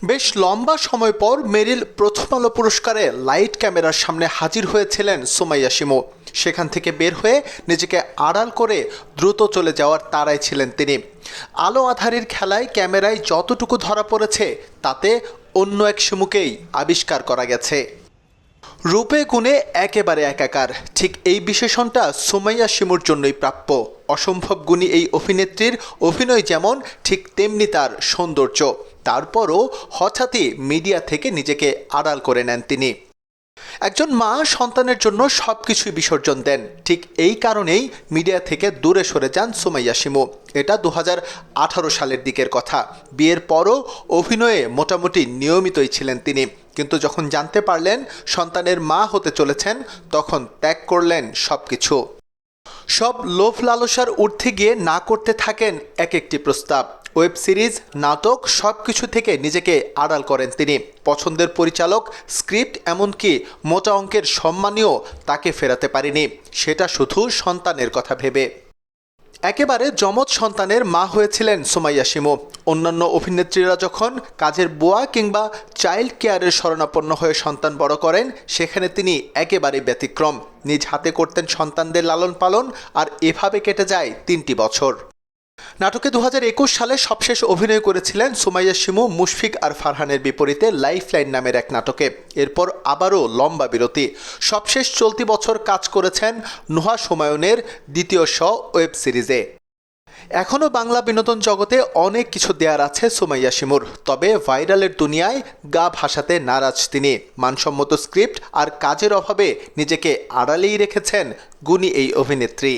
বেশ লম্বা সময় পর মেরিল প্রথম আলো পুরস্কারে লাইট ক্যামেরার সামনে হাজির হয়েছিলেন সুমাইয়া শিমু। সেখান থেকে বের হয়ে নিজেকে আড়াল করে দ্রুত চলে যাওয়ার তাড়ায় ছিলেন তিনি। আলো আঁধারির খেলায় ক্যামেরায় যতটুকু ধরা পড়েছে তাতে অন্য এক শিমুকেই আবিষ্কার করা গেছে। রূপে গুণে একেবারে একাকার, ঠিক এই বিশেষণটা সুমাইয়া শিমুর জন্যই প্রাপ্য। অসম্ভব গুণী এই অভিনেত্রীর অভিনয় যেমন, ঠিক তেমনি তার সৌন্দর্য। তারপরও হঠাৎই মিডিয়া থেকে নিজেকে আড়াল করে নেন তিনি। একজন মা সন্তানের জন্য সবকিছুই বিসর্জন দেন, ঠিক এই কারণেই মিডিয়া থেকে দূরে সরে যান সুমাইয়া শিমু। এটা 2018 সালের দিকের কথা। বিয়ের পরও অভিনয়ে মোটামুটি নিয়মিতই ছিলেন তিনি, কিন্তু যখন জানতে পারলেন সন্তানের মা হতে চলেছেন তখন ত্যাগ করলেন সবকিছু। সব লোভ লালসার ঊর্ধ্বে গিয়ে না করতে থাকেন এক একটি প্রস্তাব। ওয়েব সিরিজ, নাটক সবকিছু থেকে নিজেকে আড়াল করেন তিনি। পছন্দের পরিচালক, স্ক্রিপ্ট, এমনকি মোটা অঙ্কের সম্মানীয় তাকে ফেরাতে পারেনি, সেটা শুধু সন্তানের কথা ভেবে। একেবারে যমজ সন্তানের মা হয়েছিলেন সুমাইয়া শিমু। অন্যান্য অভিনেত্রীরা যখন কাজের বুয়া কিংবা চাইল্ড কেয়ারের শরণাপন্ন হয়ে সন্তান বড় করেন, সেখানে তিনি একেবারে ব্যতিক্রম। নিজ হাতে করতেন সন্তানদের লালন পালন, আর এভাবে কেটে যায় 3টি বছর। নাটকে 2021 সালে সবশেষ অভিনয় করেছিলেন সুমাইয়া শিমু মুশফিক আর ফারহানের বিপরীতে লাইফলাইন নামের এক নাটকে। এরপর আবারও লম্বা বিরতি। সবশেষ চলতি বছর কাজ করেছেন নুহা সুমায়নের দ্বিতীয় ওয়েব সিরিজে। এখনও বাংলা বিনোদন জগতে অনেক কিছু দেয়ার আছে সুমাইয়া শিমুর, তবে ভাইরালের দুনিয়ায় গা ভাসাতে নারাজ তিনি। মানসম্মত স্ক্রিপ্ট আর কাজের অভাবে নিজেকে আড়ালেই রেখেছেন গুণী এই অভিনেত্রী।